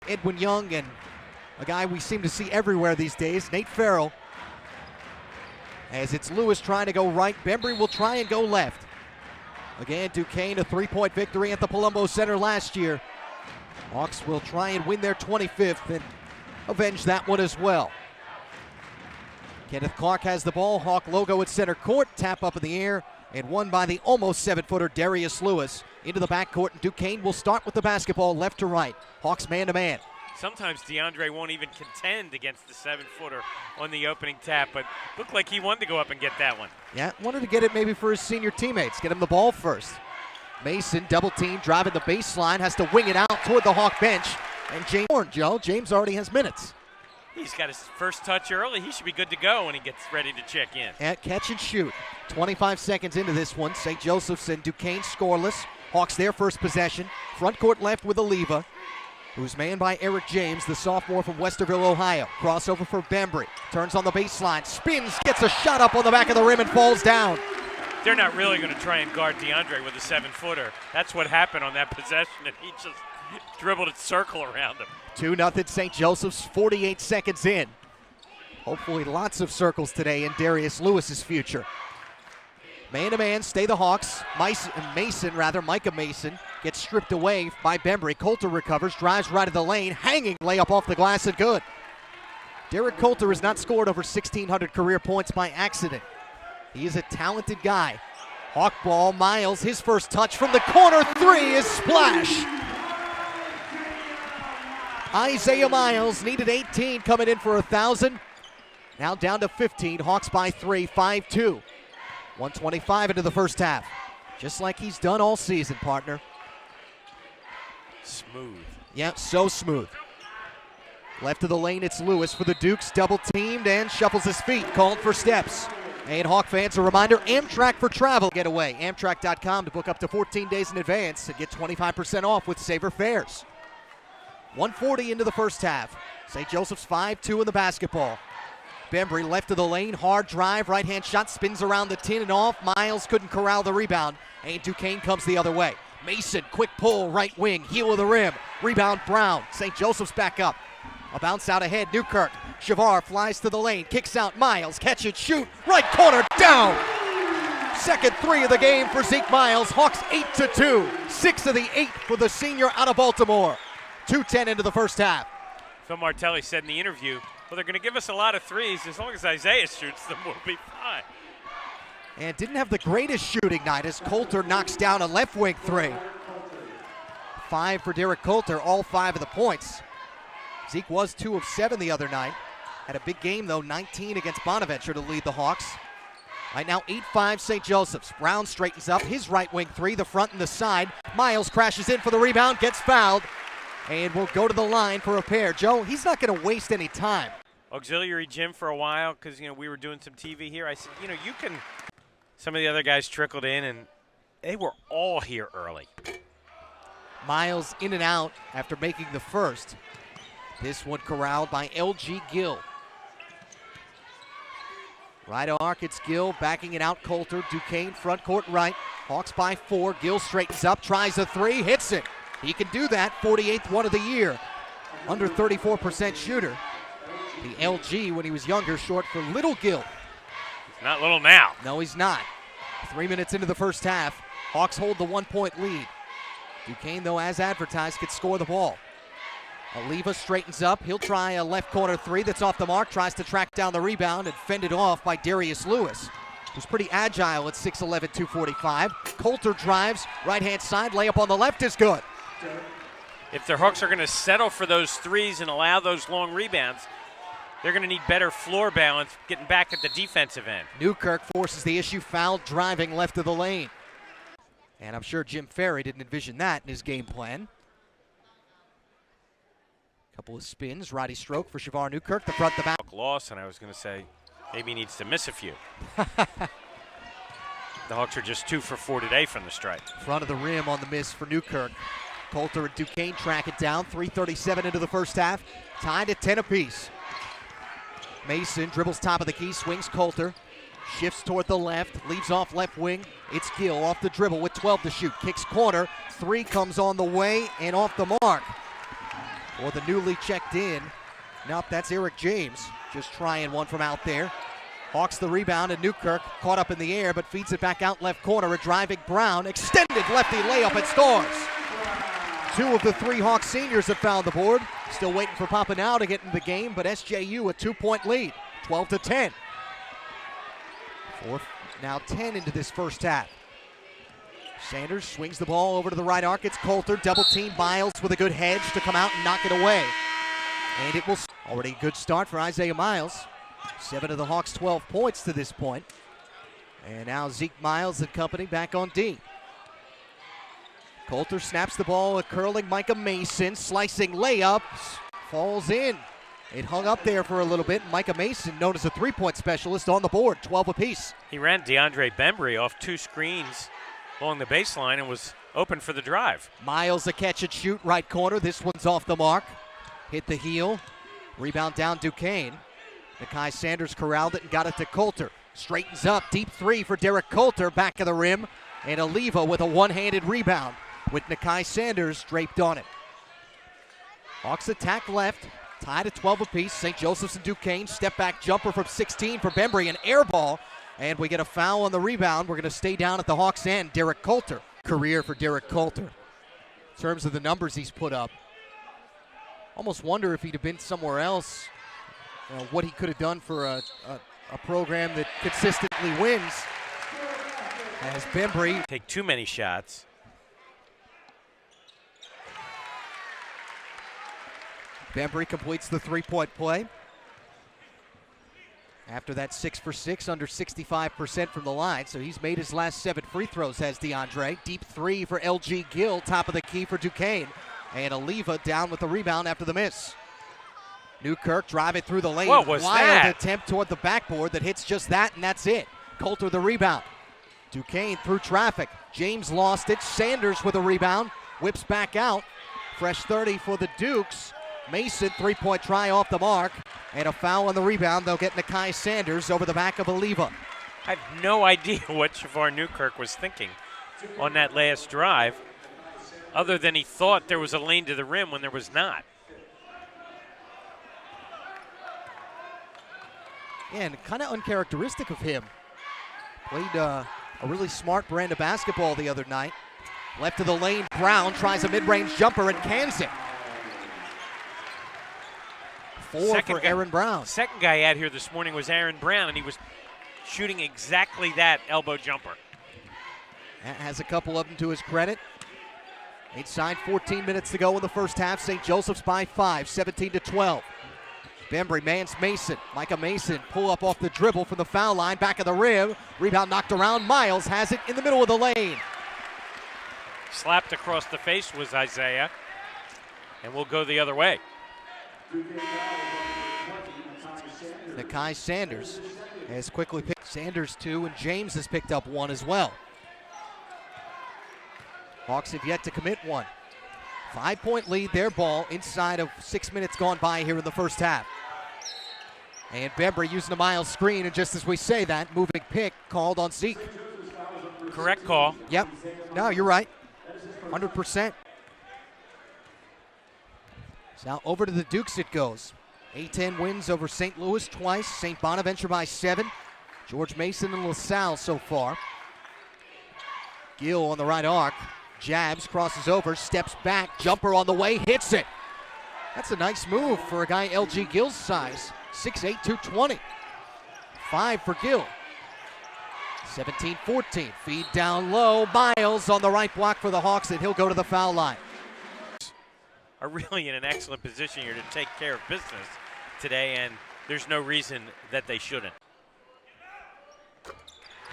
Edwin Young and a guy we seem to see everywhere these days, Nate Farrell. As it's Lewis trying to go right, Bembry will try and go left. Again, Duquesne, a 3-point victory at the Palumbo Center last year. Hawks will try and win their 25th and avenge that one as well. Kenneth Clark has the ball. Hawk logo at center court. Tap up in the air and won by the almost 7-footer Darius Lewis into the backcourt. And Duquesne will start with the basketball left to right. Hawks man-to-man. Sometimes DeAndre won't even contend against the 7-footer on the opening tap, but looked like he wanted to go up and get that one. Yeah, wanted to get it maybe for his senior teammates. Get him the ball first. Mason, double team, driving the baseline, has to wing it out toward the Hawk bench. And James already has minutes. He's got his first touch early. He should be good to go when he gets ready to check in. At catch and shoot. 25 seconds into this one. St. Joseph's and Duquesne scoreless. Hawks their first possession. Front court left with Oliva, who's manned by Eric James, the sophomore from Westerville, Ohio. Crossover for Bembry. Turns on the baseline. Spins, gets a shot up on the back of the rim and falls down. They're not really going to try and guard DeAndre with a 7-footer. That's what happened on that possession, and he just dribbled a circle around him. 2-0 St. Joseph's, 48 seconds in. Hopefully lots of circles today in Darius Lewis's future. Man-to-man, stay the Hawks. Micah Mason gets stripped away by Bembry. Coulter recovers, drives right of the lane, hanging layup off the glass and good. Derek Coulter has not scored over 1,600 career points by accident. He is a talented guy. Hawk ball, Miles, his first touch from the corner, three is splash. Isaiah Miles needed 18, coming in for 1,000. Now down to 15, Hawks by 3, 5-2. 125 into the first half. Just like he's done all season, partner. Smooth. Yeah, so smooth. Left of the lane, it's Lewis for the Dukes, double teamed and shuffles his feet, called for steps. And Hawk fans, a reminder, Amtrak for travel getaway. Amtrak.com to book up to 14 days in advance and get 25% off with Saver Fares. 140 into the first half. St. Joseph's 5-2 in the basketball. Bembry left of the lane, hard drive, right-hand shot, spins around the tin and off. Miles couldn't corral the rebound, and Duquesne comes the other way. Mason, quick pull, right wing, heel of the rim. Rebound Brown. St. Joseph's back up. A bounce out ahead, Newkirk. Shavar flies to the lane, kicks out Miles, catch and shoot, right corner, down! Second three of the game for Zeke Miles. Hawks 8-2, 6 of the 8 for the senior out of Baltimore. 2:10 into the first half. Phil Martelli said in the interview, well, they're going to give us a lot of threes. As long as Isaiah shoots them, we'll be fine. And didn't have the greatest shooting night as Coulter knocks down a left wing three. 5 for Derek Coulter, all 5 of the points. Zeke was 2 of 7 the other night. Had a big game, though, 19 against Bonaventure to lead the Hawks. Right now, 8-5 St. Joseph's. Brown straightens up his right wing three, the front and the side. Miles crashes in for the rebound, gets fouled, and will go to the line for a pair. Joe, he's not going to waste any time. Auxiliary gym for a while because, we were doing some TV here. I said, you can – some of the other guys trickled in, and they were all here early. Miles in and out after making the first. This one corralled by L.G. Gill. Right arc, it's Gill backing it out. Coulter, Duquesne front court right. Hawks by 4. Gill straightens up, tries a three, hits it. He can do that, 48th one of the year. Under 34% shooter. The LG, when he was younger, short for Little Gill. He's not little now. No, he's not. 3 minutes into the first half, Hawks hold the 1-point lead. Duquesne, though, as advertised, could score the ball. Oliva straightens up. He'll try a left corner three that's off the mark. Tries to track down the rebound and fended off by Darius Lewis, who's pretty agile at 6'11", 245. Coulter drives, right-hand side. Layup on the left is good. If the Hawks are going to settle for those threes and allow those long rebounds, they're going to need better floor balance getting back at the defensive end. Newkirk forces the issue, foul driving left of the lane. And I'm sure Jim Ferry didn't envision that in his game plan. Couple of spins, righty stroke for Shavar Newkirk, the front, the back. Loss, and I was going to say maybe he needs to miss a few. The Hawks are just 2 for 4 today from the stripe. Front of the rim on the miss for Newkirk. Coulter and Duquesne track it down. 3:37 into the first half. Tied at 10 apiece. Mason dribbles top of the key, swings Coulter. Shifts toward the left, leaves off left wing. It's Gill off the dribble with 12 to shoot. Kicks corner. Three comes on the way and off the mark. or the newly checked in. Nope, that's Eric James, just trying one from out there. Hawks the rebound, and Newkirk caught up in the air, but feeds it back out left corner. A driving Brown, extended lefty layup and scores. 2 of the 3 Hawks seniors have found the board. Still waiting for Papineau to get into the game, but SJU a 2-point lead, 12-10. Now 10 into this first half. Sanders swings the ball over to the right arc. It's Coulter, double team Miles with a good hedge to come out and knock it away. And it will already a good start for Isaiah Miles. 7 of the Hawks' 12 points to this point. And now Zeke Miles and company back on D. Coulter snaps the ball, a curling Micah Mason, slicing layup, falls in. It hung up there for a little bit. Micah Mason, known as a 3-point specialist, on the board, 12 apiece. He ran DeAndre Bembry off 2 screens along the baseline and was open for the drive. Miles a catch and shoot right corner. This one's off the mark. Hit the heel. Rebound down Duquesne. Nakai Sanders corralled it and got it to Coulter. Straightens up, deep 3 for Derek Coulter, back of the rim. And Oliva with a one-handed rebound with Nakai Sanders draped on it. Hawks attack left, tied at 12 apiece. St. Joseph's and Duquesne, step back jumper from 16 for Bembry, an air ball. And we get a foul on the rebound. We're going to stay down at the Hawks' end. Derek Coulter, career for Derek Coulter. In terms of the numbers he's put up, almost wonder if he'd have been somewhere else, what he could have done for a program that consistently wins. As Bembry take too many shots. Bembry completes the 3-point play. After that 6 for 6, under 65% from the line. So he's made his last 7 free throws, has DeAndre. Deep 3 for LG Gill, top of the key for Duquesne. And Oliva down with the rebound after the miss. Newkirk driving through the lane. What was that? Wild attempt toward the backboard that hits just that, and that's it. Coulter the rebound. Duquesne through traffic. James lost it. Sanders with a rebound. Whips back out. Fresh 30 for the Dukes. Mason, 3-point try off the mark. And a foul on the rebound. They'll get Nakai Sanders over the back of Oliva. I have no idea what Shavar Newkirk was thinking on that last drive, other than he thought there was a lane to the rim when there was not. Yeah, and kind of uncharacteristic of him. Played a really smart brand of basketball the other night. Left of the lane, Brown tries a mid-range jumper and cans it. 4 for Aaron Brown. Second guy out here this morning was Aaron Brown, and he was shooting exactly that elbow jumper. That has a couple of them to his credit. Inside 14 minutes to go in the first half. St. Joseph's by 5, 17-12. Bembry mans Mason. Micah Mason pull up off the dribble from the foul line, back of the rim. Rebound knocked around. Miles has it in the middle of the lane. Slapped across the face was Isaiah, and we'll go the other way. Nakai Sanders has quickly picked Sanders 2, and James has picked up 1 as well. Hawks have yet to commit 1. 5-point lead, their ball inside of 6 minutes gone by here in the first half. And Bembry using a Miles screen, and just as we say that, moving pick called on Zeke. Correct call. Yep. No, you're right. 100%. So now over to the Dukes it goes. A-10 wins over St. Louis twice. St. Bonaventure by 7. George Mason and LaSalle so far. Gill on the right arc. Jabs, crosses over, steps back. Jumper on the way, hits it. That's a nice move for a guy LG Gill's size. 6'8", 220. 5 for Gill. 17-14. Feed down low. Miles on the right block for the Hawks, and he'll go to the foul line. Are really in an excellent position here to take care of business today, and there's no reason that they shouldn't.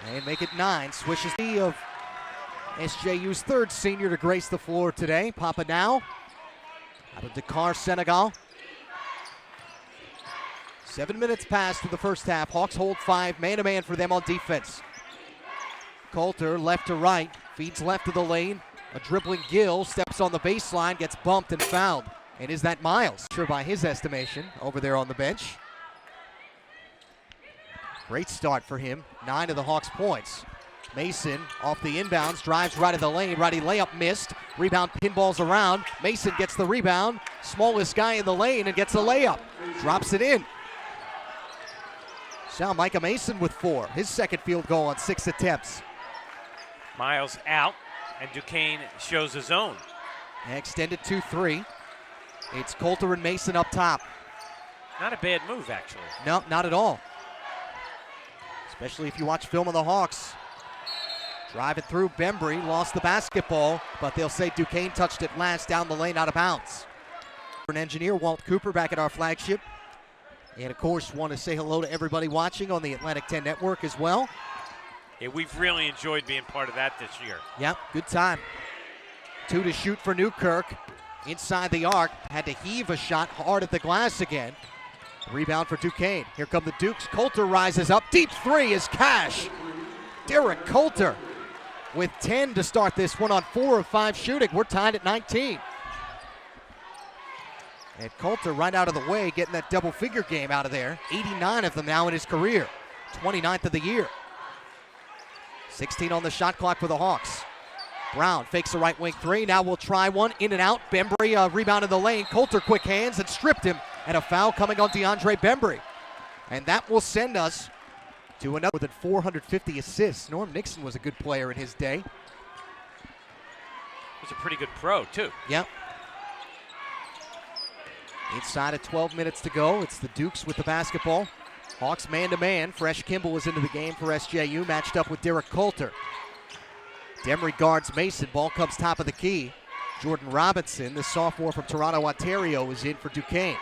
And make it 9. Swishes of SJU's 3rd senior to grace the floor today. Papineau out of Dakar, Senegal. 7 minutes passed through the first half. Hawks hold 5, man-to-man for them on defense. Coulter left to right, feeds left of the lane. A dribbling Gill steps on the baseline, gets bumped and fouled. And is that Miles? Sure, by his estimation, over there on the bench. Great start for him. 9 of the Hawks' points. Mason off the inbounds, drives right of the lane, righty layup missed. Rebound pinballs around. Mason gets the rebound, smallest guy in the lane, and gets a layup. Drops it in. So Micah Mason with 4, his second field goal on 6 attempts. Miles out, and Duquesne shows his own. Extended 2-3. It's Coulter and Mason up top. Not a bad move, actually. No, not at all. Especially if you watch film of the Hawks. Drive it through. Bembry lost the basketball, but they'll say Duquesne touched it last down the lane out of bounds. An engineer, Walt Cooper, back at our flagship. And of course, want to say hello to everybody watching on the Atlantic 10 Network as well. Yeah, we've really enjoyed being part of that this year. Yep, good time. 2 to shoot for Newkirk. Inside the arc, had to heave a shot hard at the glass again. Rebound for Duquesne. Here come the Dukes. Coulter rises up. Deep 3 is cash. Derek Coulter with 10 to start this one on 4 of 5 shooting. We're tied at 19. And Coulter right out of the way, getting that double-figure game out of there. 89 of them now in his career. 29th of the year. 16 on the shot clock for the Hawks. Brown fakes a right wing 3. Now we'll try one. In and out. Bembry rebound in the lane. Coulter quick hands and stripped him. And a foul coming on DeAndre Bembry. And that will send us to another with 450 assists. Norm Nixon was a good player in his day. He's a pretty good pro, too. Yep. Inside of 12 minutes to go. It's the Dukes with the basketball. Hawks man-to-man. Fresh Kimball is into the game for SJU, matched up with Derek Coulter. Demery guards Mason. Ball comes top of the key. Jordan Robinson, the sophomore from Toronto, Ontario, is in for Duquesne.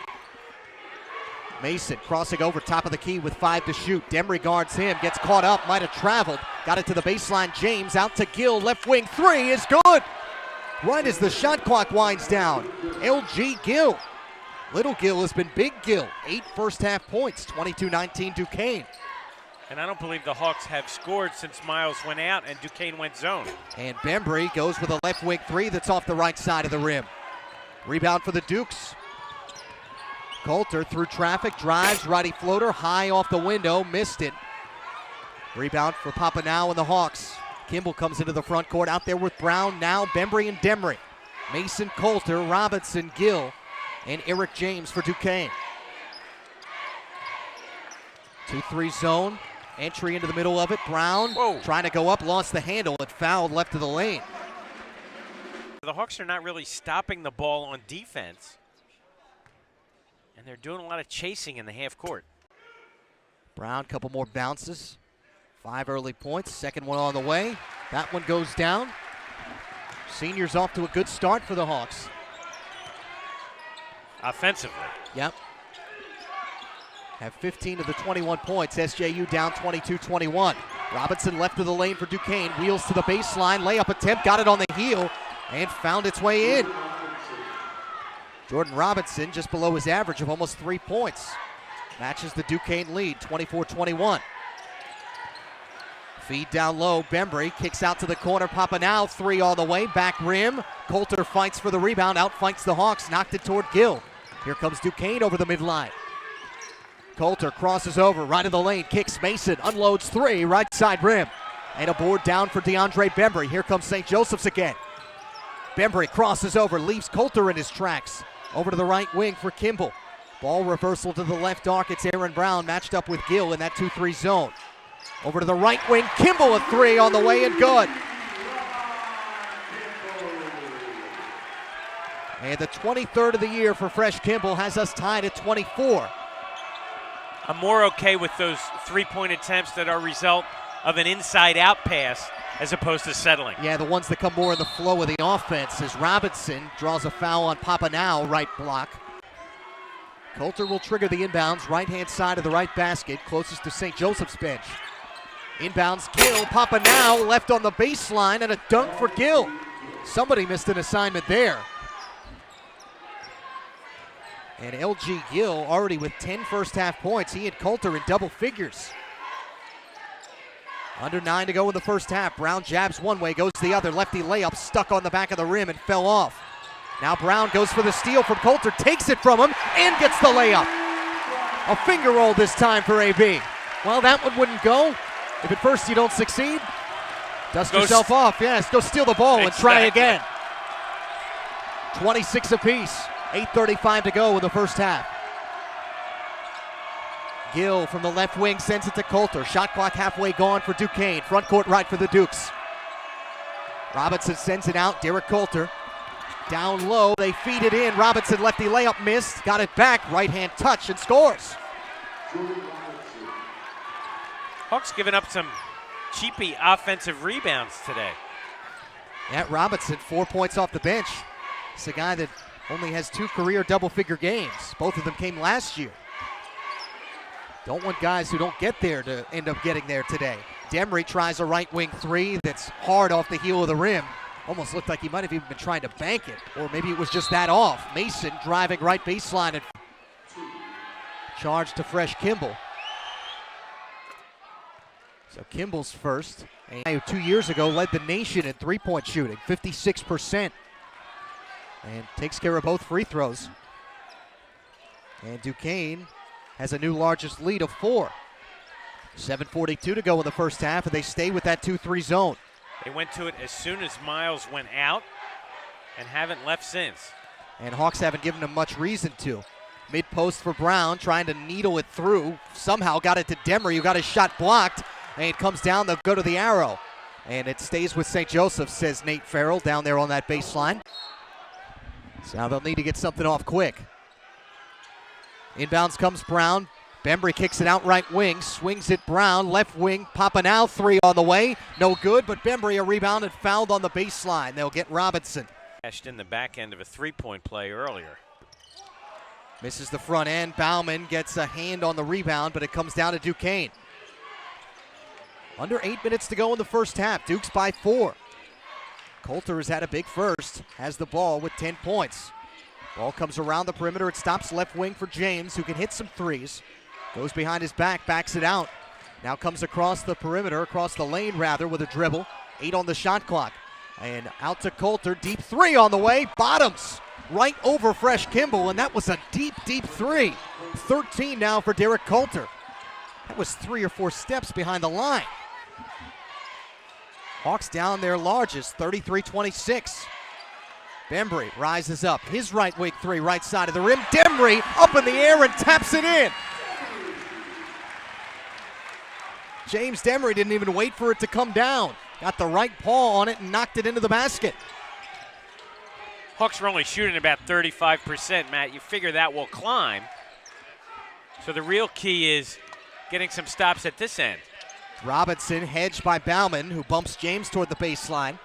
Mason crossing over top of the key with 5 to shoot. Demery guards him, gets caught up, might have traveled. Got it to the baseline. James out to Gill. Left wing 3 is good. Right as the shot clock winds down. LG Gill. Little Gill has been Big Gill. 8 first half points. 22-19 Duquesne. And I don't believe the Hawks have scored since Miles went out and Duquesne went zone. And Bembry goes with a left wing 3 that's off the right side of the rim. Rebound for the Dukes. Coulter through traffic, drives, righty floater, high off the window, missed it. Rebound for Papineau and the Hawks. Kimball comes into the front court, out there with Brown, now Bembry and Demery. Mason, Coulter, Robinson, Gill, and Eric James for Duquesne. 2-3 zone, entry into the middle of it. Brown trying to go up, lost the handle, and fouled left of the lane. The Hawks are not really stopping the ball on defense. And they're doing a lot of chasing in the half court. Brown, couple more bounces. 5 early points, second one on the way. That one goes down. Seniors off to a good start for the Hawks. Offensively. Yep. Have 15 of the 21 points. SJU down 22-21. Robinson left of the lane for Duquesne. Wheels to the baseline. Layup attempt. Got it on the heel and found its way in. Jordan Robinson just below his average of almost 3 points. Matches the Duquesne lead, 24-21. Feed down low. Bembry kicks out to the corner. Papineau, 3 all the way. Back rim. Coulter fights for the rebound. Outfights the Hawks. Knocked it toward Gill. Here comes Duquesne over the midline. Coulter crosses over. Right of the lane. Kicks Mason. Unloads 3. Right side rim. And a board down for DeAndre Bembry. Here comes St. Joseph's again. Bembry crosses over. Leaves Coulter in his tracks. Over to the right wing for Kimball. Ball reversal to the left arc. It's Aaron Brown matched up with Gill in that 2-3 zone. Over to the right wing. Kimball a 3 on the way and good. And the 23rd of the year for Fresh Kimball has us tied at 24. I'm more okay with those 3-point attempts that are a result of an inside-out pass as opposed to settling. Yeah, the ones that come more in the flow of the offense as Robinson draws a foul on Papineau, right block. Coulter will trigger the inbounds, right-hand side of the right basket, closest to St. Joseph's bench. Inbounds Gill, Papineau left on the baseline, and a dunk for Gill. Somebody missed an assignment there. And LG Gill already with 10 first half points. He and Coulter in double figures. Under 9 to go in the first half. Brown jabs one way, goes the other. Lefty layup stuck on the back of the rim and fell off. Now Brown goes for the steal from Coulter, takes it from him, and gets the layup. A finger roll this time for AB. Well, that one wouldn't go if at first you don't succeed. Dust yourself off, yes. Go steal the ball and try again. 26 apiece. 8:35 to go in the first half. Gill from the left wing sends it to Coulter. Shot clock halfway gone for Duquesne. Front court right for the Dukes. Robinson sends it out. Derek Coulter down low. They feed it in. Robinson lefty layup missed. Got it back. Right hand touch and scores. Hawks giving up some cheapy offensive rebounds today. Yeah, Robinson, 4 points off the bench. It's a guy that only has 2 career double-figure games. Both of them came last year. Don't want guys who don't get there to end up getting there today. Demery tries a right wing three that's hard off the heel of the rim. Almost looked like he might have even been trying to bank it, or maybe it was just that off. Mason driving right baseline and charge to fresh Kimball. So Kimball's first. And 2 years ago led the nation in three-point shooting, 56%. And takes care of both free throws. And Duquesne has a new largest lead of 4. 7:42 to go in the first half, and they stay with that 2-3 zone. They went to it as soon as Miles went out and haven't left since. And Hawks haven't given them much reason to. Mid-post for Brown, trying to needle it through. Somehow got it to Demery, who got his shot blocked. And it comes down, they'll go to the arrow. And it stays with St. Joseph, says Nate Farrell, down there on that baseline. So now they'll need to get something off quick. Inbounds comes Brown. Bembry kicks it out right wing, swings it Brown, left wing, Papanau, 3 on the way. No good, but Bembry a rebound and fouled on the baseline. They'll get Robinson. Cashed in the back end of a three-point play earlier. Misses the front end. Bauman gets a hand on the rebound, but it comes down to Duquesne. Under 8 minutes to go in the first half. Dukes by 4. Coulter has had a big first, has the ball with 10 points. Ball comes around the perimeter. It stops left wing for James, who can hit some threes. Goes behind his back, backs it out. Now comes across the perimeter, across the lane rather, with a dribble. 8 on the shot clock. And out to Coulter, deep 3 on the way. Bottoms right over Fresh Kimball, and that was a deep, deep 3. 13 now for Derek Coulter. That was 3 or 4 steps behind the line. Hawks down their largest, 33-26. Bembry rises up. His right wing 3, right side of the rim. Demery up in the air and taps it in. James Demery didn't even wait for it to come down. Got the right paw on it and knocked it into the basket. Hawks are only shooting about 35%, Matt. You figure that will climb. So the real key is getting some stops at this end. Robinson hedged by Bauman, who bumps James toward the baseline.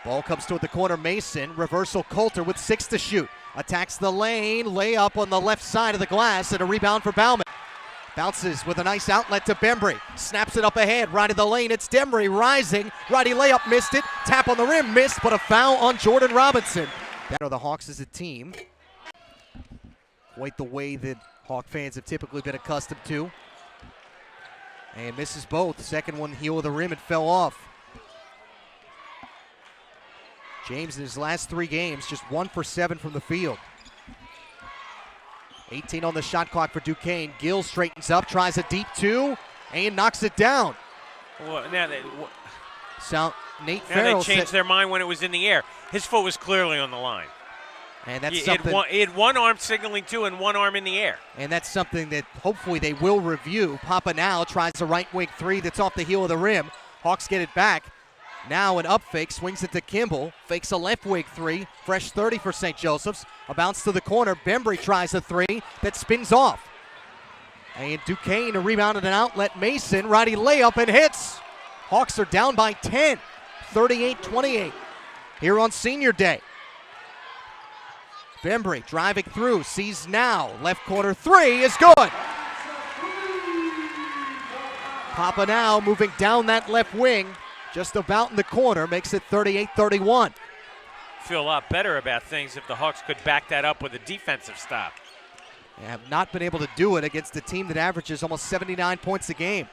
Ball comes toward the corner. Mason, reversal Coulter with 6 to shoot. Attacks the lane, layup on the left side of the glass, and a rebound for Bauman. Bounces with a nice outlet to Bembry. Snaps it up ahead, right of the lane. It's Demery rising. Righty layup, missed it. Tap on the rim, missed, but a foul on Jordan Robinson. That are the Hawks as a team. Quite the way that Hawk fans have typically been accustomed to. And misses both. Second one, heel of the rim, it fell off. James in his last 3 games, just 1 for 7 from the field. 18 on the shot clock for Duquesne. Gill straightens up, tries a deep 2, and knocks it down. Well, So Nate Farrell changed their mind when it was in the air. His foot was clearly on the line. And that's he had one arm signaling 2 and one arm in the air. And that's something that hopefully they will review. Papanau tries a right wing 3 that's off the heel of the rim. Hawks get it back. Now an up fake, swings it to Kimball. Fakes a left wing 3. Fresh 30 for St. Joseph's. A bounce to the corner. Bembry tries a 3 that spins off. And Duquesne a rebound and an outlet. Mason, righty layup and hits. Hawks are down by 10. 38-28 here on Senior Day. Bembry driving through, sees now. Left corner 3 is good. Papanau moving down that left wing, just about in the corner, makes it 38-31. Feel a lot better about things if the Hawks could back that up with a defensive stop. They have not been able to do it against a team that averages almost 79 points a game.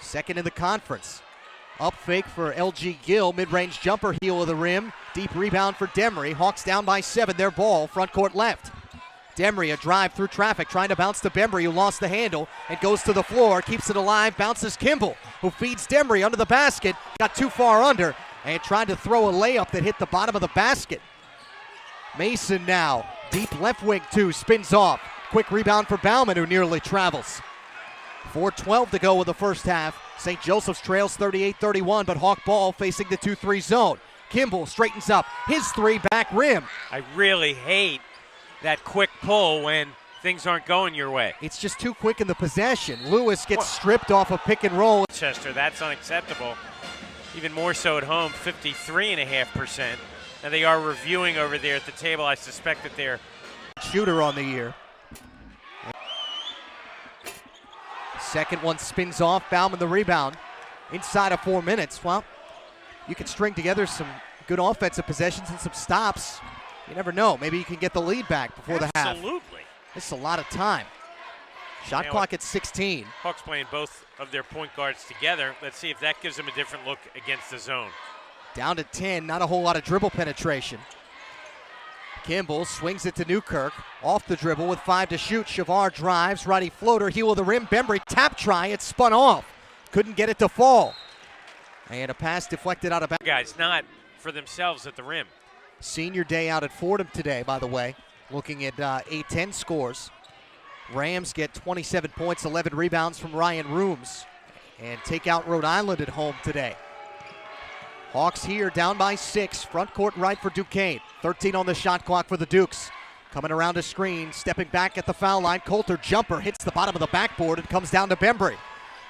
Second in the conference. Up fake for LG Gill, mid-range jumper, heel of the rim. Deep rebound for Demery. Hawks down by 7, their ball, front court left. Demry, a drive through traffic, trying to bounce to Bembry, who lost the handle and goes to the floor, keeps it alive, bounces Kimball, who feeds Demry under the basket, got too far under, and tried to throw a layup that hit the bottom of the basket. Mason now, deep left wing two, spins off. Quick rebound for Bauman, who nearly travels. 4:12 to go with the first half. St. Joseph's trails 38-31, but Hawk ball facing the 2-3 zone. Kimball straightens up, his three back rim. I really hate that quick pull when things aren't going your way. It's just too quick in the possession. Lewis gets stripped off a pick and roll. Chester, that's unacceptable. Even more so at home, 53.5%. And they are reviewing over there at the table. I suspect that they're shooter on the year. Second one spins off, Bauman the rebound. Inside of 4 minutes, well, you can string together some good offensive possessions and some stops. You never know. Maybe you can get the lead back before the half. Absolutely. This is a lot of time. Shot clock at 16. Hawks playing both of their point guards together. Let's see if that gives them a different look against the zone. Down to 10, not a whole lot of dribble penetration. Kimball swings it to Newkirk. Off the dribble with 5 to shoot. Shavar drives, righty floater, heel of the rim. Bembry tap try, it spun off. Couldn't get it to fall. And a pass deflected out of bounds. Guys, not for themselves at the rim. Senior day out at Fordham today, by the way. Looking at A10 scores. Rams get 27 points, 11 rebounds from Ryan Rooms. And take out Rhode Island at home today. Hawks here down by 6. Front court right for Duquesne. 13 on the shot clock for the Dukes. Coming around a screen, stepping back at the foul line. Coulter jumper hits the bottom of the backboard and comes down to Bembry.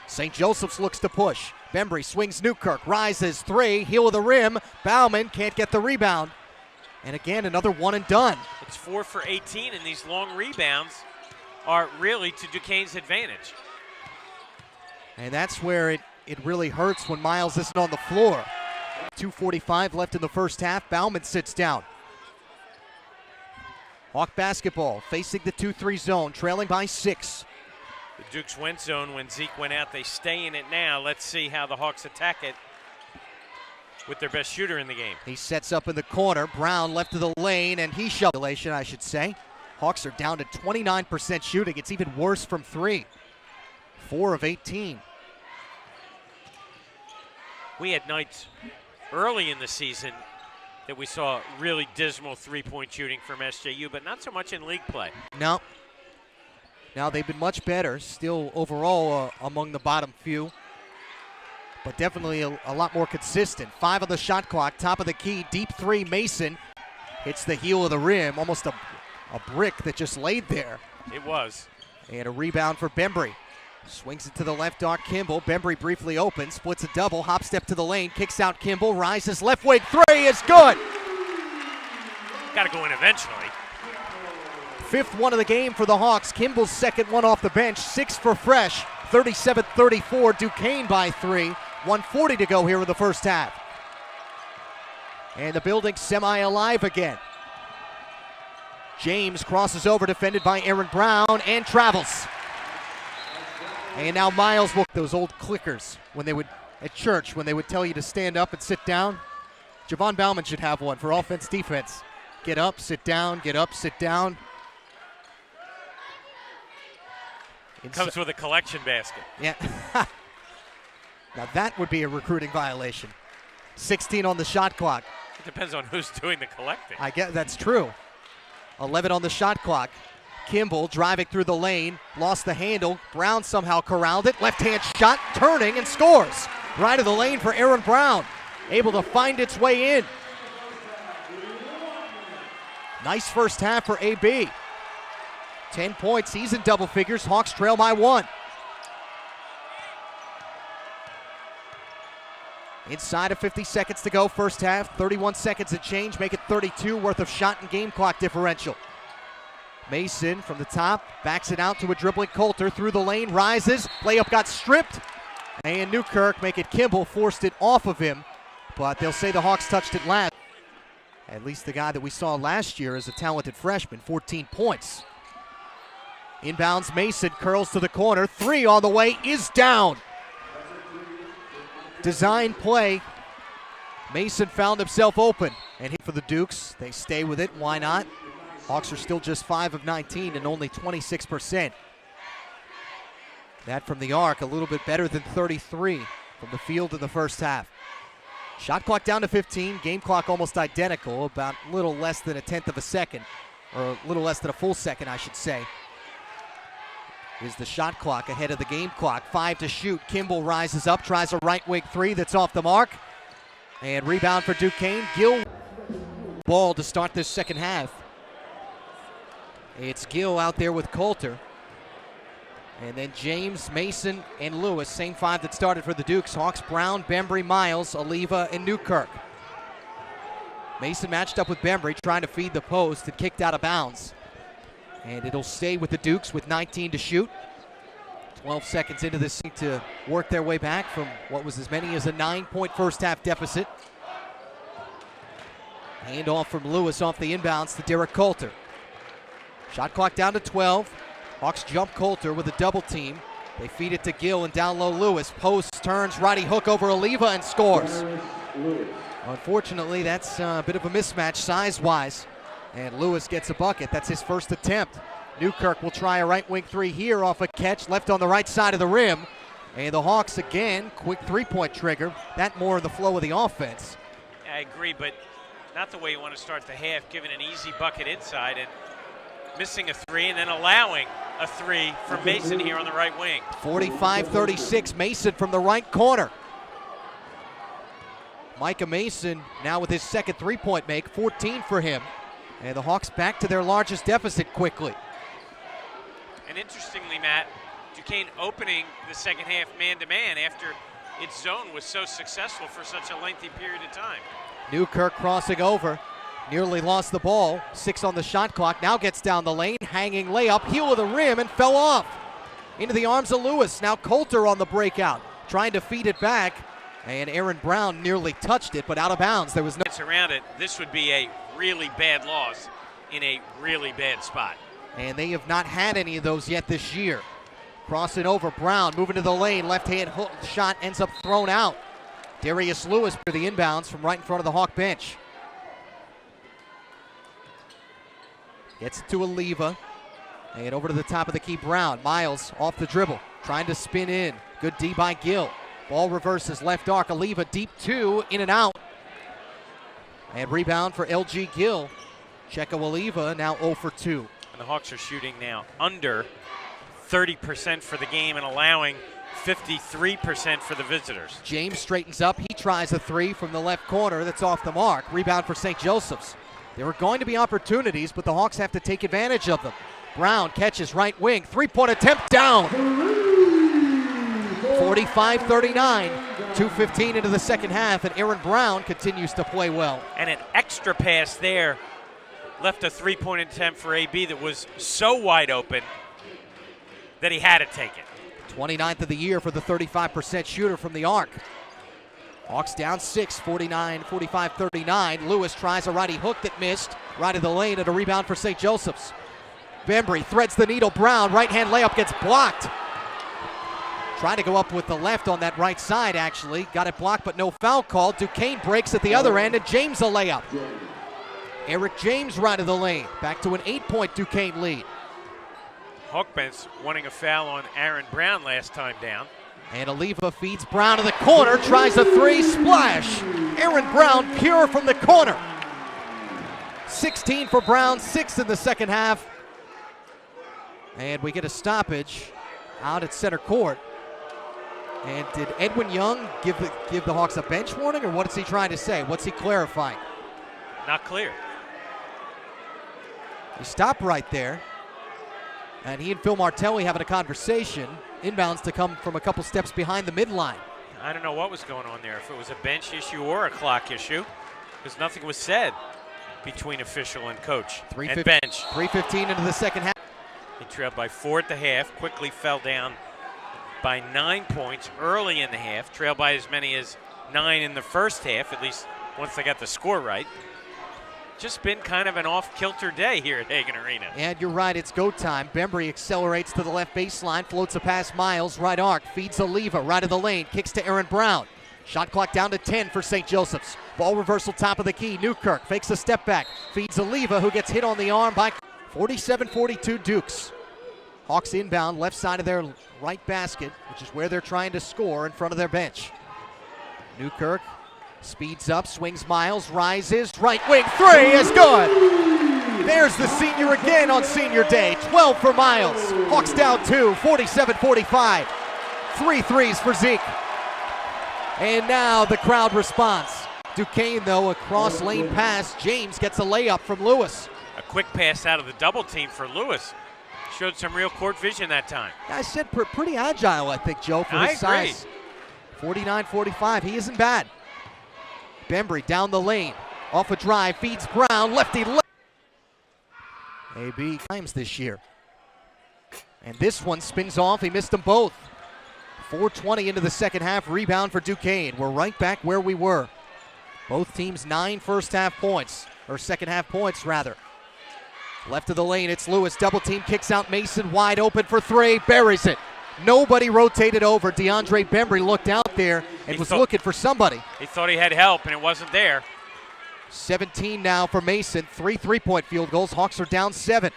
St. Joseph's looks to push. Bembry swings Newkirk, rises 3, heel of the rim. Bauman can't get the rebound. And again, another one and done. It's 4 for 18, and these long rebounds are really to Duquesne's advantage. And that's where it really hurts when Miles isn't on the floor. 2:45 left in the first half. Bauman sits down. Hawk basketball facing the 2-3 zone, trailing by 6. The Dukes went zone when Zeke went out. They stay in it now. Let's see how the Hawks attack it with their best shooter in the game. He sets up in the corner. Brown left of the lane, and he shoved. I should say. Hawks are down to 29% shooting. It's even worse from 3. 4 of 18. We had nights early in the season that we saw really dismal three-point shooting from SJU, but not so much in league play. No. Now they've been much better, still overall among the bottom few, but definitely a lot more consistent. 5 on the shot clock, top of the key, deep 3, Mason hits the heel of the rim, almost a brick that just laid there. It was. And a rebound for Bembry. Swings it to the left arc, Kimball. Bembry briefly open, splits a double, hop step to the lane, kicks out Kimball, rises left wing 3 is good. Got to go in eventually. 5th one of the game for the Hawks. Kimball's second one off the bench, 6 for Fresh. 37-34, Duquesne by 3. 1:40 to go here in the first half. And the building semi-alive again. James crosses over, defended by Aaron Brown, and travels. And now Miles will those old clickers when they would at church when they would tell you to stand up and sit down. Javon Bauman should have one for offense, defense. Get up, sit down, get up, sit down. Comes with a collection basket. Yeah. Now that would be a recruiting violation. 16 on the shot clock. It depends on who's doing the collecting. I guess that's true. 11 on the shot clock. Kimball driving through the lane, lost the handle. Brown somehow corralled it. Left-hand shot, turning and scores. Right of the lane for Aaron Brown. Able to find its way in. Nice first half for AB. 10 points, he's in double figures. Hawks trail by 1. Inside of 50 seconds to go, first half. 31 seconds and change, make it 32 worth of shot and game clock differential. Mason from the top, backs it out to a dribbling Coulter through the lane, rises, layup got stripped, and Newkirk make it Kimball, forced it off of him, but they'll say the Hawks touched it last. At least the guy that we saw last year is a talented freshman, 14 points. Inbounds Mason, curls to the corner, 3 on the way, is down. Design play. Mason found himself open, and for the Dukes, they stay with it, why not? Hawks are still just 5 of 19 and only 26%. That from the arc, a little bit better than 33 from the field in the first half. Shot clock down to 15, game clock almost identical, about a little less than a tenth of a second, or a little less than a full second, I should say. Is the shot clock ahead of the game clock. 5 to shoot. Kimball rises up, tries a right wing three that's off the mark. And rebound for Duquesne. Gill ball to start this second half. It's Gill out there with Coulter. And then James, Mason, and Lewis, same 5 that started for the Dukes. Hawks, Brown, Bembry, Miles, Oliva, and Newkirk. Mason matched up with Bembry, trying to feed the post and kicked out of bounds. And it'll stay with the Dukes with 19 to shoot. 12 seconds into this to work their way back from what was as many as a 9-point first half deficit. Hand off from Lewis off the inbounds to Derek Coulter. Shot clock down to 12. Hawks jump Coulter with a double team. They feed it to Gill and down low Lewis. Post, turns, righty hook over Oliva and scores. Unfortunately, that's a bit of a mismatch size-wise. And Lewis gets a bucket. That's his first attempt. Newkirk will try a right wing three here off a catch left on the right side of the rim. And the Hawks again, quick three-point trigger. That more in the flow of the offense. I agree, but not the way you want to start the half, giving an easy bucket inside and missing a three and then allowing a three from Mason here on the right wing. 45-36, Mason from the right corner. Micah Mason now with his second three-point make, 14 for him. And the Hawks back to their largest deficit quickly. And interestingly, Matt, Duquesne opening the second half man-to-man after its zone was so successful for such a lengthy period of time. Newkirk crossing over, nearly lost the ball. 6 on the shot clock, now gets down the lane, hanging layup, heel of the rim, and fell off. Into the arms of Lewis, now Coulter on the breakout, trying to feed it back. And Aaron Brown nearly touched it, but out of bounds. There was no around it. This would be a really bad loss in a really bad spot. And they have not had any of those yet this year. Crossing over, Brown moving to the lane. Left-hand hook shot ends up thrown out. Darius Lewis for the inbounds from right in front of the Hawk bench. Gets it to Oliva. And over to the top of the key, Brown. Miles off the dribble, trying to spin in. Good D by Gill. Ball reverses, left arc, Oliva deep 2, in and out. And rebound for LG Gill. Checo Oliva now 0 for 2. And the Hawks are shooting now under 30% for the game and allowing 53% for the visitors. James straightens up, he tries a three from the left corner that's off the mark. Rebound for St. Joseph's. There are going to be opportunities, but the Hawks have to take advantage of them. Brown catches right wing, three-point attempt down. 45-39, 2:15 into the second half, and Aaron Brown continues to play well. And an extra pass there left a three-point attempt for AB that was so wide open that he had to take it. 29th of the year for the 35% shooter from the arc. Hawks down 6, 45-39. Lewis tries a righty hook that missed. Right of the lane and a rebound for St. Joseph's. Bembry threads the needle. Brown, right-hand layup gets blocked. Trying to go up with the left on that right side, actually. Got it blocked, but no foul call. Duquesne breaks at the other end, and James a layup. Eric James right of the lane. Back to an 8-point Duquesne lead. Hawkbench wanting a foul on Aaron Brown last time down. And Oliva feeds Brown to the corner, tries a three, splash. Aaron Brown pure from the corner. 16 for Brown, 6 in the second half. And we get a stoppage out at center court. And did Edwin Young give the Hawks a bench warning, or what is he trying to say? What's he clarifying? Not clear. He stopped right there. And he and Phil Martelli having a conversation. Inbounds to come from a couple steps behind the midline. I don't know what was going on there, if it was a bench issue or a clock issue, because nothing was said between official and coach and bench. 3:15 into the second half. He trailed by 4 at the half, quickly fell down by 9 points early in the half, trailed by as many as 9 in the first half, at least once they got the score right. Just been kind of an off-kilter day here at Hagan Arena. And you're right, it's go time. Bembry accelerates to the left baseline, floats a pass Miles, right arc, feeds Oliva, right of the lane, kicks to Aaron Brown. Shot clock down to 10 for St. Joseph's. Ball reversal top of the key. Newkirk fakes a step back. Feeds Oliva, who gets hit on the arm by 47-42 Dukes. Hawks inbound, left side of their right basket, which is where they're trying to score in front of their bench. Newkirk speeds up, swings Miles, rises, right wing three is good. There's the senior again on senior day. 12 for Miles. Hawks down 2, 47-45. 3 threes for Zeke. And now the crowd responds. Duquesne, though, a cross lane pass. James gets a layup from Lewis. A quick pass out of the double team for Lewis. Showed some real court vision that time. I said pretty agile, I think, Joe, for his size. 49-45, he isn't bad. Bembry down the lane, off a drive, feeds Brown, lefty left. AB times this year. And this one spins off, he missed them both. 4:20 into the second half, rebound for Duquesne. We're right back where we were. Both teams 9 first half points, or second half points rather. Left of the lane, it's Lewis, double team, kicks out Mason, wide open for 3, buries it. Nobody rotated over. DeAndre Bembry looked out there and was looking for somebody. He thought he had help and it wasn't there. 17 now for Mason, 3 3-point field goals. Hawks are down 7.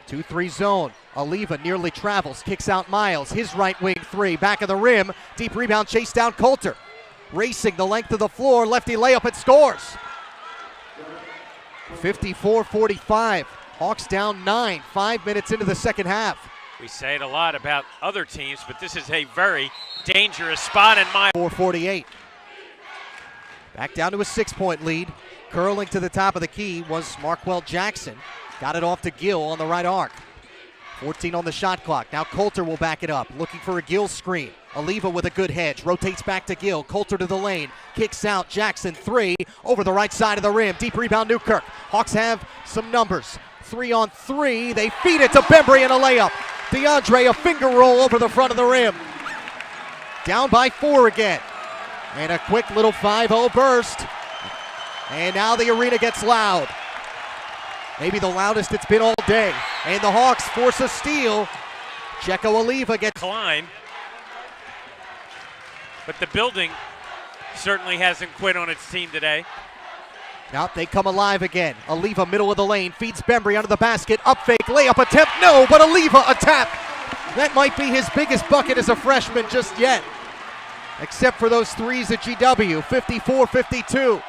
2-3 zone. Oliva nearly travels, kicks out Miles. His right wing 3, back of the rim. Deep rebound, chase down Coulter. Racing the length of the floor, lefty layup and scores. 54-45. Hawks down 9, 5 minutes into the second half. We say it a lot about other teams, but this is a very dangerous spot in my 4:48. Back down to a 6-point lead. Curling to the top of the key was Marquell Jackson. Got it off to Gill on the right arc. 14 on the shot clock. Now Coulter will back it up, looking for a Gill screen. Oliva with a good hedge, rotates back to Gill. Coulter to the lane, kicks out. Jackson 3 over the right side of the rim. Deep rebound Newkirk. Hawks have some numbers. 3 on 3. They feed it to Bembry and a layup. DeAndre a finger roll over the front of the rim. Down by 4 again. And a quick little 5-0 burst. And now the arena gets loud. Maybe the loudest it's been all day. And the Hawks force a steal. Checo Oliva gets climb. But the building certainly hasn't quit on its team today. Now they come alive again. Oliva middle of the lane, feeds Bembry under the basket, up fake, layup attempt, no, but Oliva a tap. That might be his biggest bucket as a freshman just yet. Except for those threes at GW, 54-52.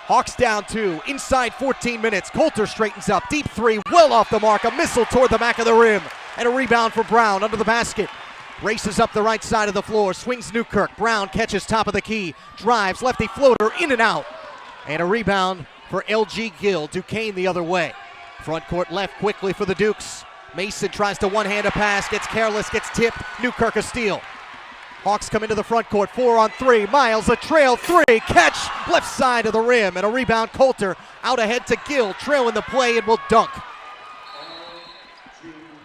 Hawks down 2, inside 14 minutes. Coulter straightens up, deep 3, well off the mark, a missile toward the back of the rim. And a rebound for Brown under the basket. Races up the right side of the floor, swings Newkirk. Brown catches top of the key, drives, lefty floater, in and out. And a rebound for LG Gill. Duquesne the other way. Front court left quickly for the Dukes. Mason tries to one-hand a pass, gets careless, gets tipped. Newkirk a steal. Hawks come into the front court, 4 on 3. Miles a trail 3, catch left side of the rim, and a rebound. Coulter out ahead to Gill, trailing the play and will dunk.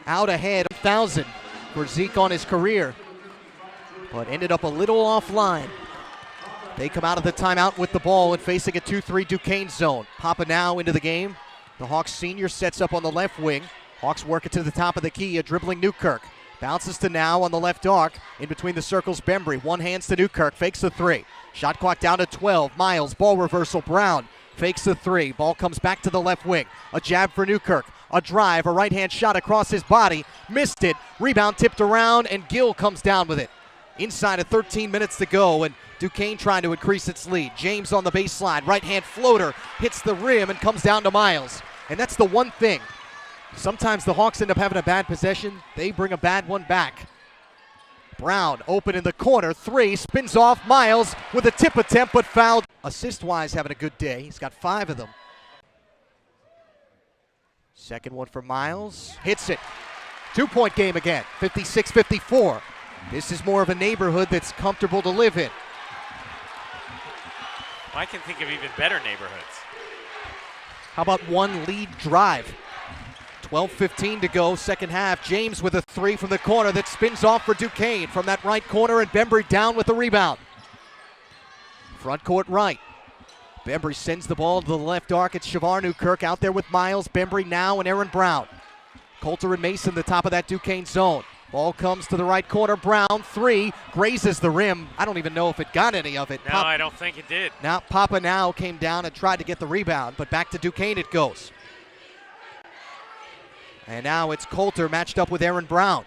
Out ahead, 1,000 for Zeke on his career, but ended up a little offline. They come out of the timeout with the ball and facing a 2-3 Duquesne zone. Papa now into the game. The Hawks senior sets up on the left wing. Hawks work it to the top of the key, a dribbling Newkirk. Bounces to now on the left arc. In between the circles, Bembry. One hands to Newkirk, fakes the 3. Shot clock down to 12. Miles, ball reversal. Brown fakes the 3. Ball comes back to the left wing. A jab for Newkirk. A drive, a right-hand shot across his body. Missed it. Rebound tipped around, and Gill comes down with it. Inside of 13 minutes to go, and Duquesne trying to increase its lead. James on the baseline. Right-hand floater hits the rim and comes down to Miles. And that's the one thing. Sometimes the Hawks end up having a bad possession. They bring a bad one back. Brown open in the corner. 3, spins off. Miles with a tip attempt, but fouled. Assist-wise, having a good day. He's got 5 of them. Second one for Miles. Hits it. 2-point game again. 56-54. This is more of a neighborhood that's comfortable to live in. I can think of even better neighborhoods. How about one lead drive? 12:15 to go, second half. James with a 3 from the corner that spins off for Duquesne from that right corner, and Bembry down with the rebound. Front court right. Bembry sends the ball to the left arc. It's Shavar Newkirk out there with Miles, Bembry now, and Aaron Brown. Coulter and Mason, the top of that Duquesne zone. Ball comes to the right corner. Brown, three, grazes the rim. I don't even know if it got any of it. No, I don't think it did. Now Papa now came down and tried to get the rebound, but back to Duquesne it goes. And now it's Coulter matched up with Aaron Brown.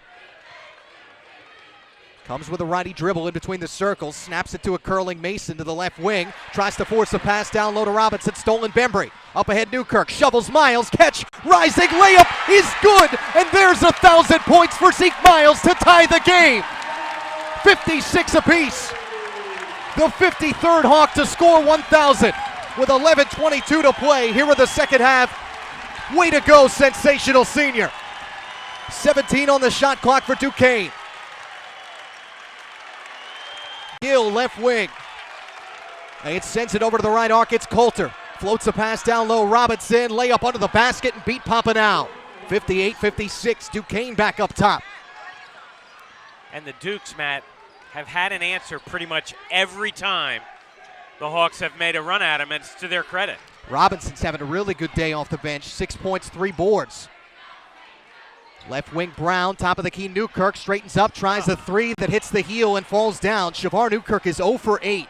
Comes with a righty dribble in between the circles, snaps it to a curling Mason to the left wing, tries to force a pass down low to Robinson, stolen Bembry. Up ahead Newkirk, shovels Miles, catch, rising layup is good, and there's 1,000 points for Zeke Miles to tie the game. 56 apiece. The 53rd Hawk to score 1,000 with 11:22 to play here in the second half. Way to go, sensational senior. 17 on the shot clock for Duquesne. Gill, left wing. It sends it over to the right arc. It's Coulter. Floats a pass down low. Robinson, layup under the basket and beat Papanow. 58-56. Duquesne back up top. And the Dukes, Matt, have had an answer pretty much every time the Hawks have made a run at them, and it's to their credit. Robinson's having a really good day off the bench. 6 points, 3 boards. Left wing Brown, top of the key Newkirk, straightens up, tries a three that hits the heel and falls down. Shavar Newkirk is 0 for 8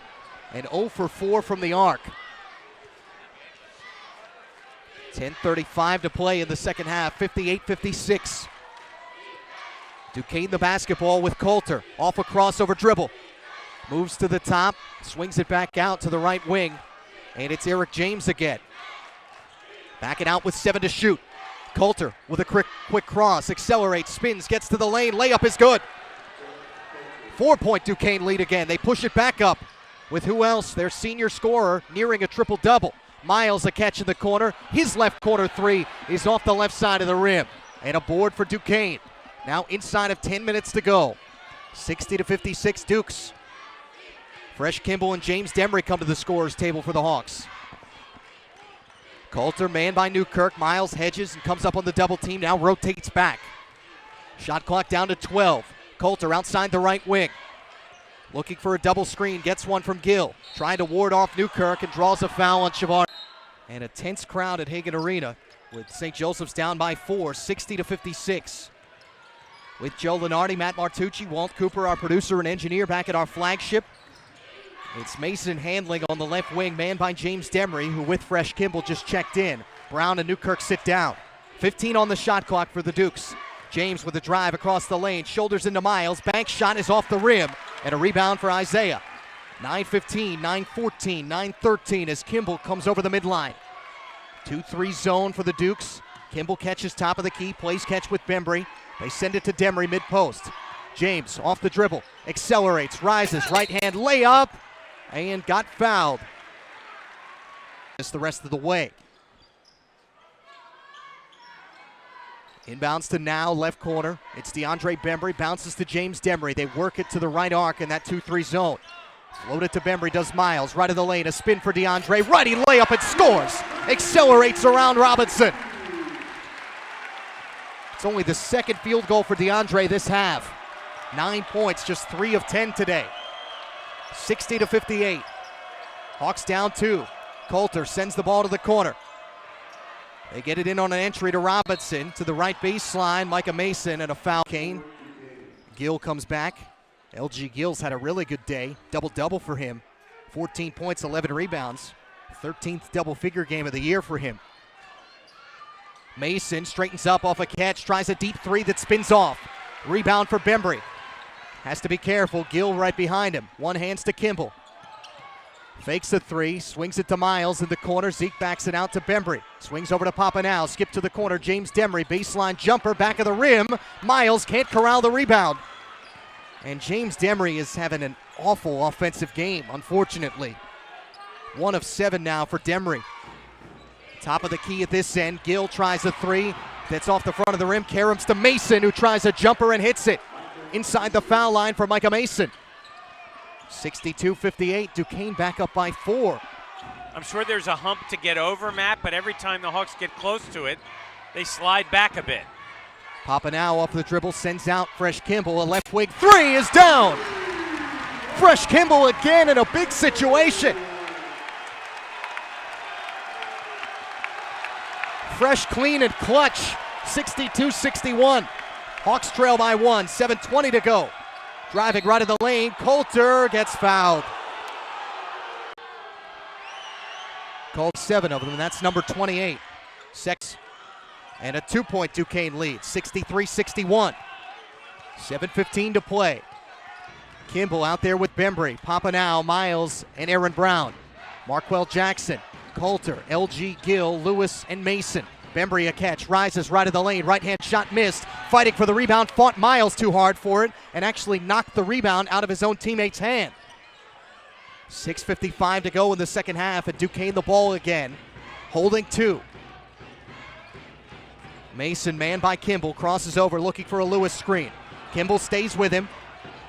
and 0 for 4 from the arc. 10:35 to play in the second half, 58-56. Duquesne the basketball with Coulter, off a crossover dribble. Moves to the top, swings it back out to the right wing, and it's Eric James again. Backing out with 7 to shoot. Coulter with a quick cross, accelerates, spins, gets to the lane, layup is good. 4-point Duquesne lead again. They push it back up with who else? Their senior scorer nearing a triple-double. Miles a catch in the corner. His left corner three is off the left side of the rim. And a board for Duquesne. Now inside of 10 minutes to go. 60-56 Dukes. Fresh Kimball and James Demery come to the scorer's table for the Hawks. Coulter, man by Newkirk. Miles hedges and comes up on the double team, now rotates back. Shot clock down to 12. Coulter outside the right wing. Looking for a double screen, gets one from Gill. Trying to ward off Newkirk and draws a foul on Shavar. And a tense crowd at Hagan Arena with St. Joseph's down by 4, 60-56. With Joe Lenardi, Matt Martucci, Walt Cooper, our producer and engineer, back at our flagship. It's Mason handling on the left wing, man by James Demery, who with Fresh Kimball just checked in. Brown and Newkirk sit down. 15 on the shot clock for the Dukes. James with a drive across the lane, shoulders into Miles. Bank shot is off the rim, and a rebound for Isaiah. 9-15, 9-14, 9-13 as Kimball comes over the midline. 2-3 zone for the Dukes. Kimball catches top of the key, plays catch with Bembry. They send it to Demery mid-post. James off the dribble, accelerates, rises, right hand layup, and got fouled. It's the rest of the way. Inbounds to now, left corner. It's DeAndre Bembry, bounces to James Demery. They work it to the right arc in that 2-3 zone. Float it to Bembry, does Miles, right of the lane, a spin for DeAndre. Righty layup and scores. Accelerates around Robinson. It's only the second field goal for DeAndre this half. 9 points, just 3 of 10 today. 60-58. Hawks down 2. Coulter sends the ball to the corner. They get it in on an entry to Robinson to the right baseline. Micah Mason and a foul. Kane. Gill comes back. LG Gill's had a really good day. Double-double for him. 14 points, 11 rebounds. 13th double-figure game of the year for him. Mason straightens up off a catch, tries a deep three that spins off. Rebound for Bembry. Has to be careful. Gill right behind him. One hands to Kimball. Fakes the three, swings it to Miles in the corner. Zeke backs it out to Bembry. Swings over to Papanow. Skip to the corner. James Demery, baseline jumper, back of the rim. Miles can't corral the rebound. And James Demery is having an awful offensive game, unfortunately. 1 of 7 now for Demery. Top of the key at this end. Gill tries a three. That's off the front of the rim. Karams to Mason, who tries a jumper and hits it. Inside the foul line for Micah Mason. 62-58. Duquesne back up by 4. I'm sure there's a hump to get over, Matt, but every time the Hawks get close to it, they slide back a bit. Papanow off the dribble, sends out Fresh Kimball. A left wing three is down. Fresh Kimball again in a big situation. Fresh, clean, and clutch. 62-61. Hawks trail by 1, 7:20 to go. Driving right in the lane, Coulter gets fouled. Called 7 of them, and that's number 28. And a 2-point Duquesne lead, 63-61. 7:15 to play. Kimball out there with Bembry, Papanau, Miles, and Aaron Brown. Marquell Jackson, Coulter, LG Gill, Lewis, and Mason. Bembry a catch, rises right in the lane, right-hand shot missed. Fighting for the rebound, fought Miles too hard for it, and actually knocked the rebound out of his own teammate's hand. 6:55 to go in the second half, and Duquesne the ball again, holding 2. Mason, man by Kimball, crosses over looking for a Lewis screen. Kimball stays with him.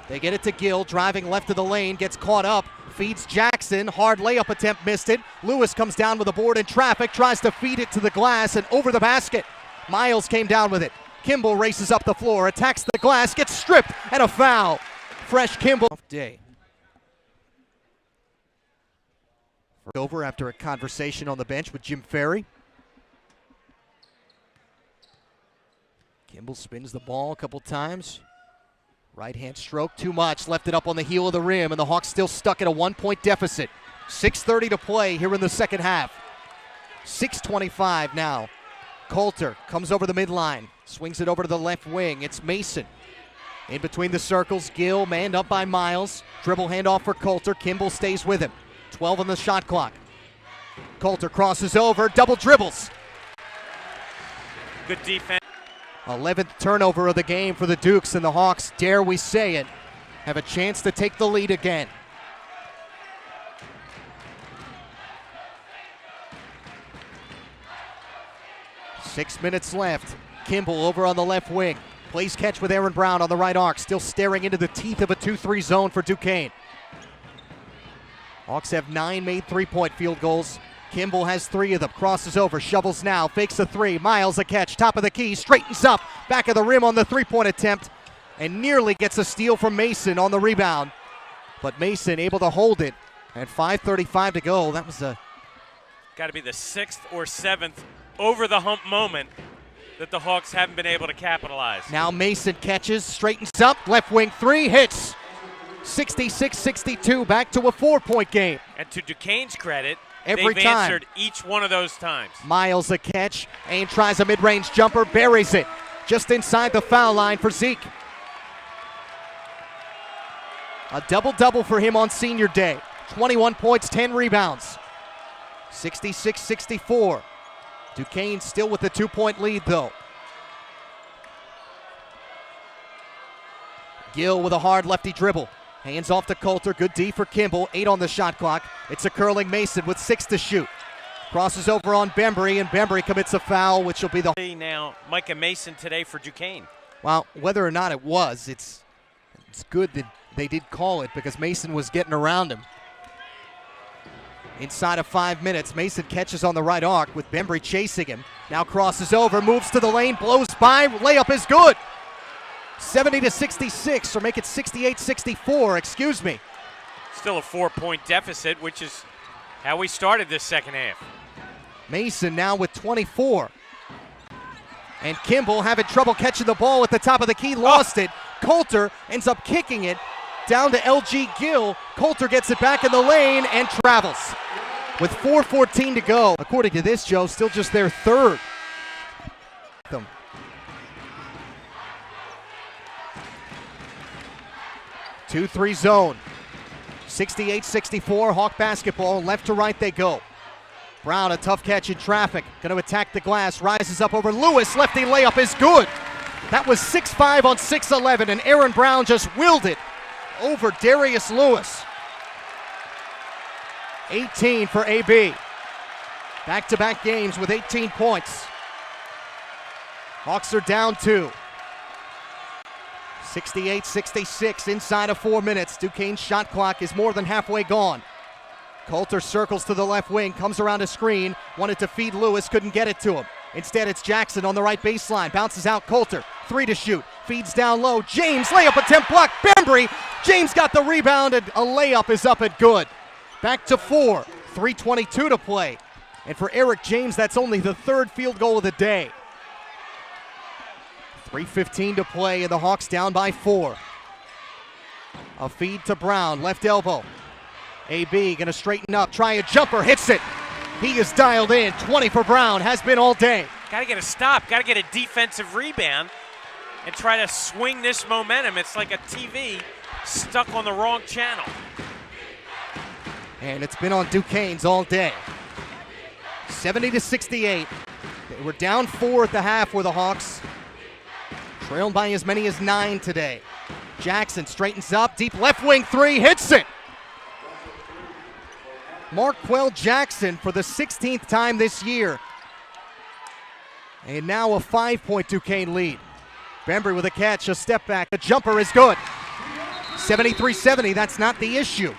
They get it to Gill, driving left of the lane, gets caught up, feeds Jackson, hard layup attempt, missed it. Lewis comes down with a board in traffic, tries to feed it to the glass and over the basket. Miles came down with it. Kimball races up the floor, attacks the glass, gets stripped, and a foul. Fresh Kimball. Day. Over after a conversation on the bench with Jim Ferry. Kimball spins the ball a couple times. Right-hand stroke, too much. Left it up on the heel of the rim, and the Hawks still stuck at a 1-point deficit. 6:30 to play here in the second half. 6:25 now. Coulter comes over the midline, swings it over to the left wing. It's Mason. In between the circles, Gill manned up by Miles. Dribble handoff for Coulter. Kimball stays with him. 12 on the shot clock. Coulter crosses over, double dribbles. Good defense. 11th turnover of the game for the Dukes, and the Hawks, dare we say it, have a chance to take the lead again. Six minutes left. Kimball over on the left wing. Plays catch with Aaron Brown on the right arc, still staring into the teeth of a 2-3 zone for Duquesne. Hawks have 9 made three-point field goals. Kimball has 3 of them, crosses over, shovels now, fakes a 3, Miles a catch, top of the key, straightens up, back of the rim on the three-point attempt, and nearly gets a steal from Mason on the rebound. But Mason able to hold it, and 5:35 to go. That was got to be the 6th or 7th over-the-hump moment that the Hawks haven't been able to capitalize. Now Mason catches, straightens up, left wing 3, hits. 66-62, back to a 4-point game. And to Duquesne's credit, Every they've time. answered each one of those times. Miles a catch. Aim tries a mid-range jumper, buries it. Just inside the foul line for Zeke. A double-double for him on senior day. 21 points, 10 rebounds. 66-64. Duquesne still with the 2-point lead, though. Gill with a hard lefty dribble. Hands off to Coulter, good D for Kimball, 8 on the shot clock. It's a curling Mason with 6 to shoot. Crosses over on Bembry, and Bembry commits a foul, which will be the... Now, Micah Mason today for Duquesne. Well, whether or not it was, it's good that they did call it because Mason was getting around him. Inside of 5 minutes, Mason catches on the right arc with Bembry chasing him. Now crosses over, moves to the lane, blows by, layup is good. 70-66, or make it 68-64, excuse me. Still a 4-point deficit, which is how we started this second half. Mason now with 24. And Kimball having trouble catching the ball at the top of the key, lost it. Coulter ends up kicking it down to LG Gill. Coulter gets it back in the lane and travels. With 4:14 to go, according to this, Joe, still just their 3rd. 2-3 zone. 68-64, Hawk basketball. Left to right they go. Brown, a tough catch in traffic. Going to attack the glass. Rises up over Lewis. Lefty layup is good. That was 6-5 on 6-11, and Aaron Brown just willed it over Darius Lewis. 18 for AB. Back-to-back games with 18 points. Hawks are down 2. 68-66 inside of 4 minutes. Duquesne's shot clock is more than halfway gone. Coulter circles to the left wing, comes around a screen, wanted to feed Lewis, couldn't get it to him. Instead, it's Jackson on the right baseline, bounces out Coulter, 3 to shoot, feeds down low. James, layup attempt blocked, Bembry. James got the rebound, and a layup is up and good. Back to 4, 3:22 to play. And for Eric James, that's only the 3rd field goal of the day. 3:15 to play, and the Hawks down by 4. A feed to Brown, left elbow. AB gonna straighten up, try a jumper, hits it. He is dialed in. 20 for Brown, has been all day. Got to get a stop, got to get a defensive rebound and try to swing this momentum. It's like a TV stuck on the wrong channel. And it's been on Duquesne's all day. 70-68. They were down 4 at the half with the Hawks. Trailed by as many as 9 today. Jackson straightens up, deep left wing 3, hits it. Marquell Jackson for the 16th time this year. And now a 5-point Duquesne lead. Bembry with a catch, a step back, a jumper is good. 73-70, that's not the issue.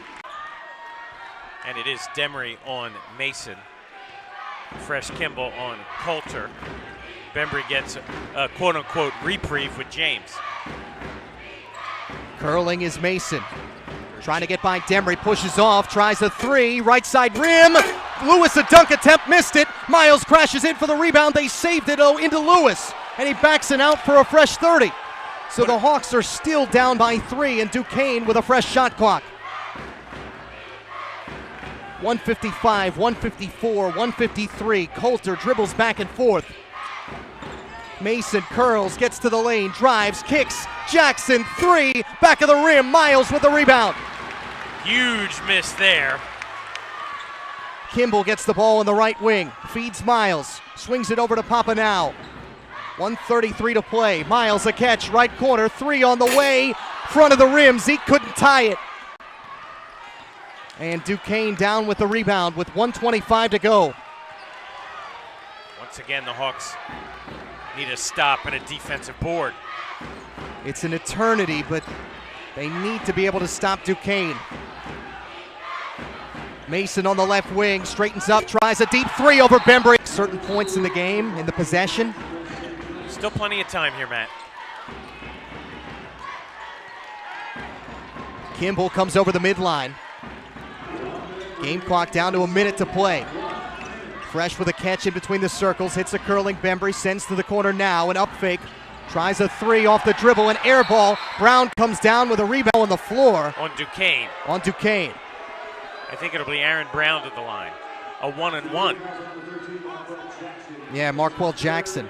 And it is Demery on Mason. Fresh Kimball on Coulter. Bembry gets a quote-unquote reprieve with James. Curling is Mason. Trying to get by Demery, pushes off, tries a 3, right side rim. Lewis, a dunk attempt, missed it. Miles crashes in for the rebound. They saved it, into Lewis. And he backs it out for a fresh 30. So the Hawks are still down by 3, and Duquesne with a fresh shot clock. 155, 154, 153. Coulter dribbles back and forth. Mason curls, gets to the lane, drives, kicks. Jackson, 3, back of the rim. Miles with the rebound. Huge miss there. Kimball gets the ball in the right wing, feeds Miles, swings it over to Papanow. 1:33 to play. Miles a catch, right corner, 3 on the way, front of the rim. Zeke couldn't tie it. And Duquesne down with the rebound with 1:25 to go. Once again, the Hawks need a stop and a defensive board. It's an eternity, but they need to be able to stop Duquesne. Mason on the left wing, straightens up, tries a deep 3 over Bembry. Certain points in the game, in the possession. Still plenty of time here, Matt. Kimball comes over the midline. Game clock down to a minute to play. Fresh with a catch in between the circles, hits a curling Bembry, sends to the corner now, an up fake. Tries a 3 off the dribble, an air ball. Brown comes down with a rebound on the floor. On Duquesne. On Duquesne. I think it'll be Aaron Brown to the line. A 1-and-1. Yeah, Marquell Jackson.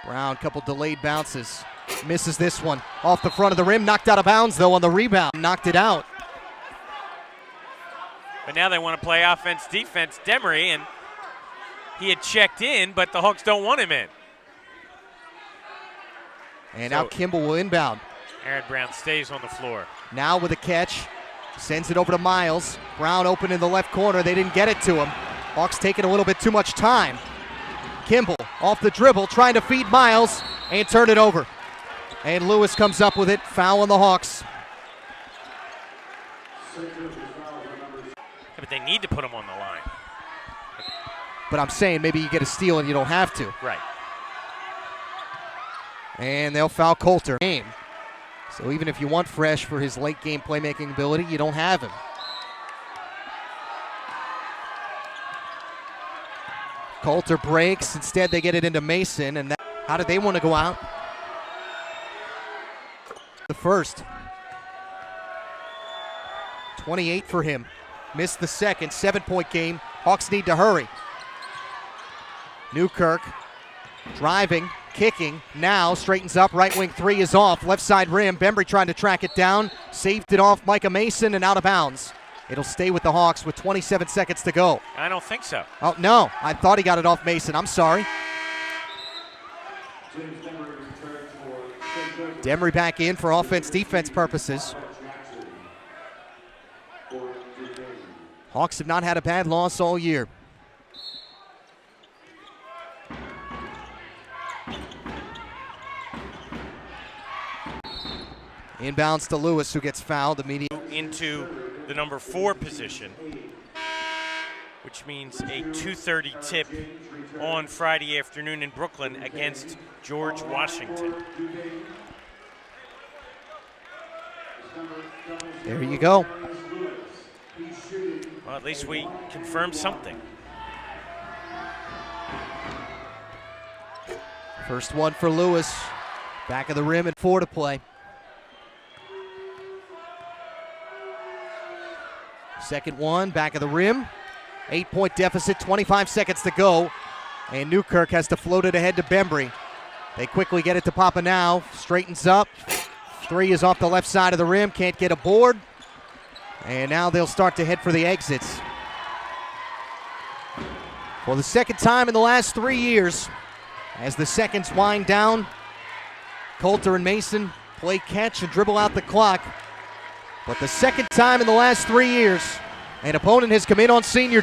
Brown, couple delayed bounces. Misses this one. Off the front of the rim, knocked out of bounds though on the rebound. Knocked it out. But now they want to play offense, defense. Demery, and he had checked in, but the Hawks don't want him in. And now Kimball will inbound. Aaron Brown stays on the floor. Now with a catch, sends it over to Miles. Brown open in the left corner. They didn't get it to him. Hawks taking a little bit too much time. Kimball off the dribble, trying to feed Miles and turn it over. And Lewis comes up with it. Foul on the Hawks. Yeah, but they need to put him on the line. But I'm saying maybe you get a steal and you don't have to. Right. And they'll foul Coulter. So even if you want Fresh for his late game playmaking ability, you don't have him. Coulter breaks. Instead, they get it into Mason. And how did they want to go out? The first. 28 for him. Missed the second. 7-point game. Hawks need to hurry. Newkirk driving, kicking. Now straightens up. Right wing 3 is off. Left side rim. Bembry trying to track it down. Saved it off Micah Mason and out of bounds. It'll stay with the Hawks with 27 seconds to go. I don't think so. Oh, no. I thought he got it off Mason. I'm sorry. Demery back in for offense-defense purposes. Hawks have not had a bad loss all year. Inbounds to Lewis, who gets fouled immediately. Into the number 4 position, which means a 2:30 tip on Friday afternoon in Brooklyn against George Washington. There you go. Well, at least we confirmed something. First one for Lewis. Back of the rim and 4 to play. Second one, back of the rim. 8-point deficit, 25 seconds to go. And Newkirk has to float it ahead to Bembry. They quickly get it to Papa now. Straightens up. 3 is off the left side of the rim. Can't get a board. And now they'll start to head for the exits. For the second time in the last 3 years, as the seconds wind down, Coulter and Mason play catch and dribble out the clock. But the second time in the last 3 years, an opponent has come in on senior